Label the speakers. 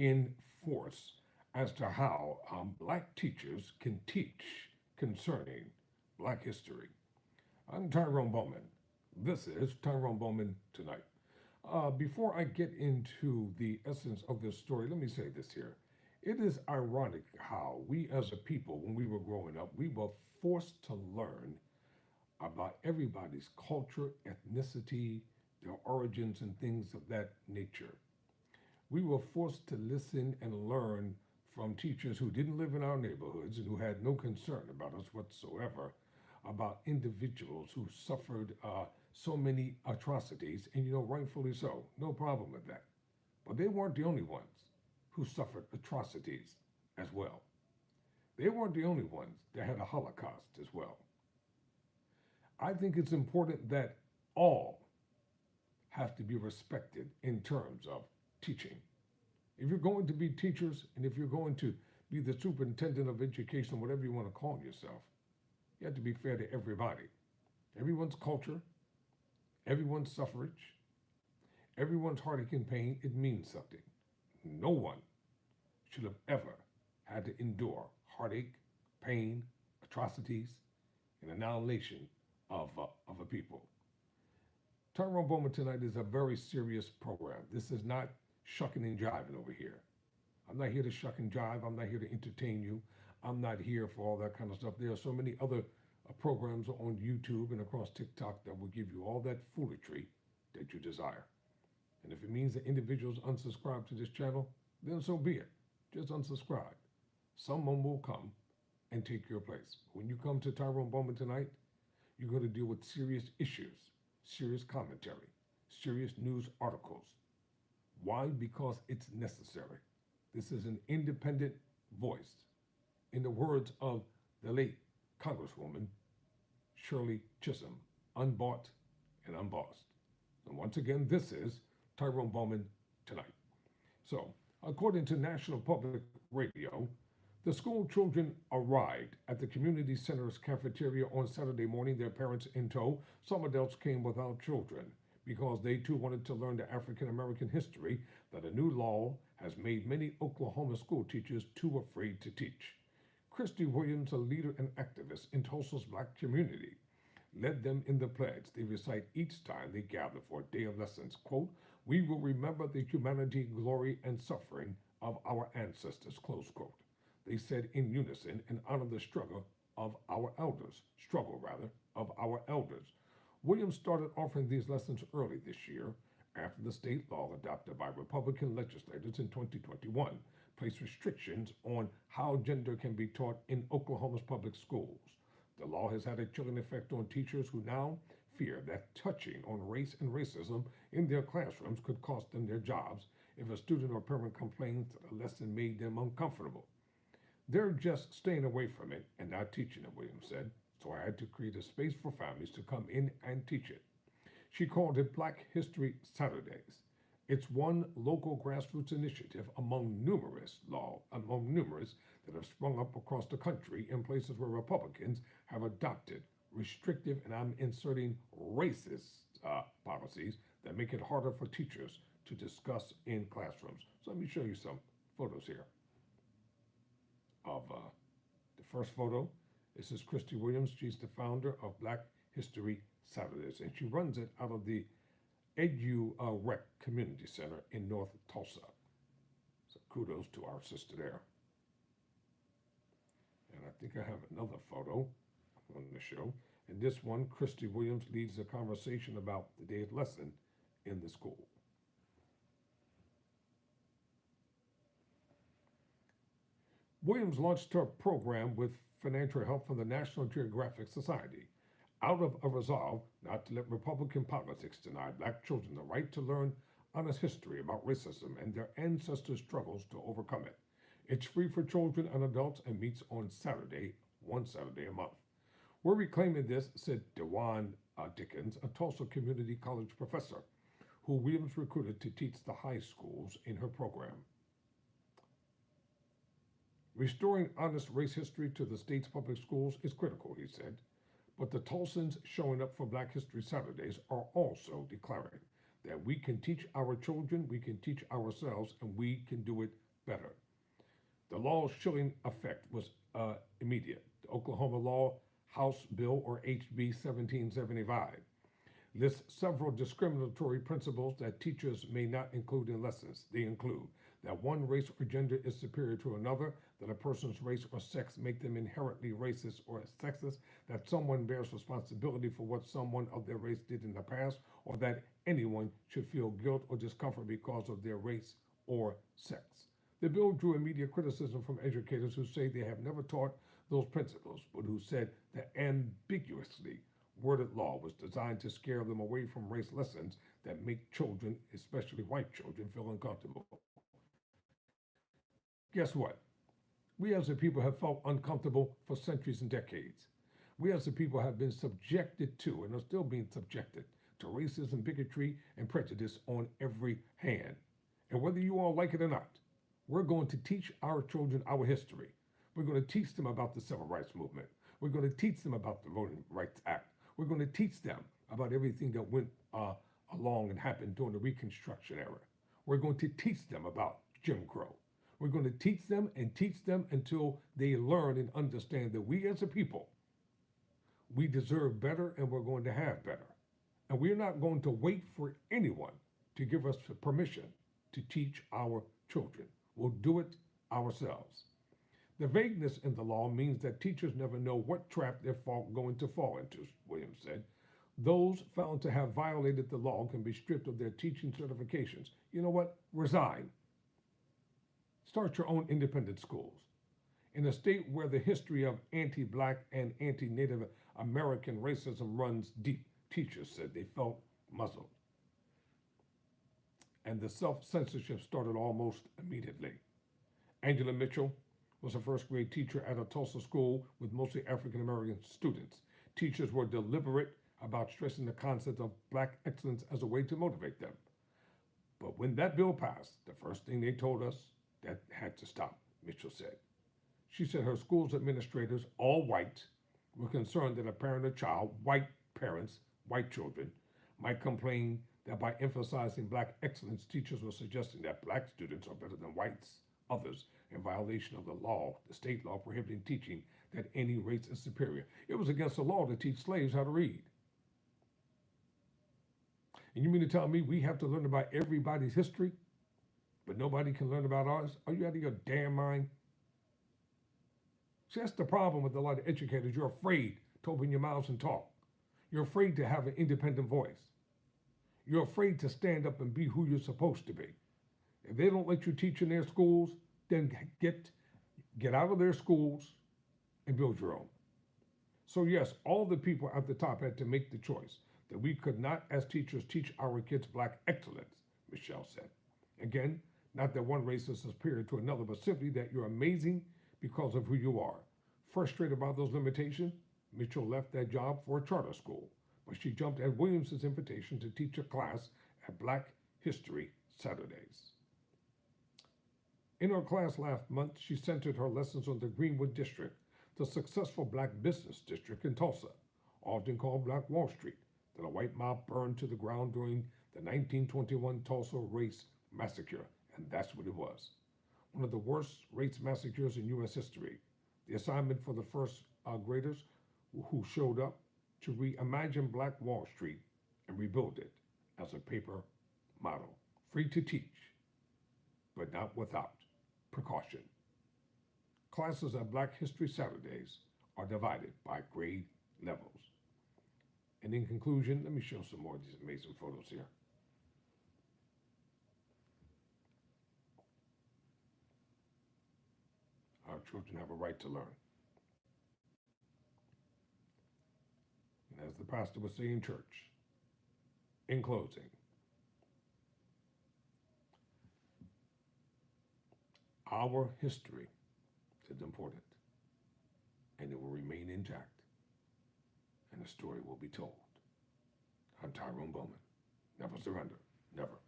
Speaker 1: in force as to how black teachers can teach concerning black history. I'm Tyrone Bowman. This is Tyrone Bowman Tonight. Before I get into the essence of this story, let me say this here. It is ironic how we as a people, when we were growing up, we were forced to learn about everybody's culture, ethnicity, their origins, and things of that nature. We were forced to listen and learn from teachers who didn't live in our neighborhoods and who had no concern about us whatsoever, about individuals who suffered so many atrocities, and rightfully so, no problem with that. But they weren't the only ones who suffered atrocities as well. They weren't the only ones that had a Holocaust as well. I think it's important that all have to be respected in terms of teaching. If you're going to be teachers and if you're going to be the superintendent of education, whatever you want to call yourself, you have to be fair to everybody. Everyone's culture, everyone's suffrage, everyone's heartache and pain, it means something. No one should have ever had to endure heartache, pain, atrocities, and annihilation of a people. Tyrone Bowman Tonight is a very serious program. This is not shucking and jiving over here. I'm not here to shuck and jive. I'm not here to entertain you. I'm not here for all that kind of stuff. There are so many other programs on YouTube and across TikTok that will give you all that foolery that you desire. And if it means that individuals unsubscribe to this channel, then so be it. Just unsubscribe. Someone will come and take your place. When you come to Tyrone Bowman Tonight, you're going to deal with serious issues, serious commentary, serious news articles. Why? Because it's necessary. This is an independent voice. In the words of the late Congresswoman Shirley Chisholm, unbought and unbossed. And once again, this is Tyrone Bowman Tonight. So, according to National Public Radio, the school children arrived at the community center's cafeteria on Saturday morning, their parents in tow. Some adults came without children because they too wanted to learn the African American history that a new law has made many Oklahoma school teachers too afraid to teach. Christy Williams, a leader and activist in Tulsa's black community, led them in the pledge they recite each time they gather for a day of lessons. Quote, "We will remember the humanity, glory, and suffering of our ancestors," close quote. They said in unison and honor the struggle of our elders. Williams started offering these lessons early this year after the state law adopted by Republican legislators in 2021 placed restrictions on how gender can be taught in Oklahoma's public schools. The law has had a chilling effect on teachers who now fear that touching on race and racism in their classrooms could cost them their jobs if a student or parent complains that a lesson made them uncomfortable. They're just staying away from it and not teaching it, Williams said, so I had to create a space for families to come in and teach it. She called it Black History Saturdays. It's one local grassroots initiative among numerous that have sprung up across the country in places where Republicans have adopted restrictive, and I'm inserting racist policies that make it harder for teachers to discuss in classrooms. So let me show you some photos here of the first photo. This is Christy Williams. She's the founder of Black History Saturdays, and she runs it out of the Rec Community Center in North Tulsa. So kudos to our sister there. And I think I have another photo on the show. And this one, Christy Williams leads a conversation about the day's lesson in the school. Williams launched her program with financial help from the National Geographic Society, out of a resolve not to let Republican politics deny black children the right to learn honest history about racism and their ancestors' struggles to overcome it. It's free for children and adults and meets on one Saturday a month. We're reclaiming this, said Dewan Dickens, a Tulsa Community College professor who Williams recruited to teach the high schools in her program. Restoring honest race history to the state's public schools is critical, he said, but the Tulsans showing up for Black History Saturdays are also declaring that we can teach our children, we can teach ourselves, and we can do it better. The law's chilling effect was immediate. The Oklahoma Law House Bill, or HB 1775, lists several discriminatory principles that teachers may not include in lessons. They include that one race or gender is superior to another, that a person's race or sex make them inherently racist or sexist, that someone bears responsibility for what someone of their race did in the past, or that anyone should feel guilt or discomfort because of their race or sex. The bill drew immediate criticism from educators who say they have never taught those principles, but who said the ambiguously worded law was designed to scare them away from race lessons that make children, especially white children, feel uncomfortable. Guess what? We as a people have felt uncomfortable for centuries and decades. We as a people have been subjected to and are still being subjected to racism, bigotry, and prejudice on every hand. And whether you all like it or not, we're going to teach our children our history. We're going to teach them about the Civil Rights Movement. We're going to teach them about the Voting Rights Act. We're going to teach them about everything that went along and happened during the Reconstruction era. We're going to teach them about Jim Crow. We're going to teach them until they learn and understand that we as a people, we deserve better and we're going to have better. And we're not going to wait for anyone to give us permission to teach our children. We'll do it ourselves. The vagueness in the law means that teachers never know what trap they're going to fall into, Williams said. Those found to have violated the law can be stripped of their teaching certifications. You know what? Resign. Start your own independent schools. In a state where the history of anti-Black and anti-Native American racism runs deep, teachers said they felt muzzled. And the self-censorship started almost immediately. Angela Mitchell was a first grade teacher at a Tulsa school with mostly African American students. Teachers were deliberate about stressing the concept of Black excellence as a way to motivate them. But when that bill passed, the first thing they told us, that had to stop, Mitchell said. She said her school's administrators, all white, were concerned that a parent or child, white parents, white children, might complain that by emphasizing Black excellence, teachers were suggesting that Black students are better than whites, others, in violation of the law, the state law prohibiting teaching that any race is superior. It was against the law to teach slaves how to read. And you mean to tell me we have to learn about everybody's history, but nobody can learn about ours? Are you out of your damn mind? See, that's the problem with a lot of educators. You're afraid to open your mouths and talk. You're afraid to have an independent voice. You're afraid to stand up and be who you're supposed to be. If they don't let you teach in their schools, then get out of their schools and build your own. So yes, all the people at the top had to make the choice that we could not, as teachers, teach our kids Black excellence, Michelle said. Again, not that one race is superior to another, but simply that you're amazing because of who you are. Frustrated about those limitations, Mitchell left that job for a charter school, but she jumped at Williams's invitation to teach a class at Black History Saturdays. In her class last month, she centered her lessons on the Greenwood District, the successful Black business district in Tulsa, often called Black Wall Street, that a white mob burned to the ground during the 1921 Tulsa Race Massacre, and that's what it was. One of the worst race massacres in U.S. history. The assignment for the first graders who showed up to reimagine Black Wall Street and rebuild it as a paper model, free to teach, but not without precaution. Classes at Black History Saturdays are divided by grade levels. And in conclusion, let me show some more of these amazing photos here. Our children have a right to learn. And as the pastor would say in church, in closing, our history is important, and it will remain intact, and the story will be told. I'm Tyrone Bowman. Never surrender, never.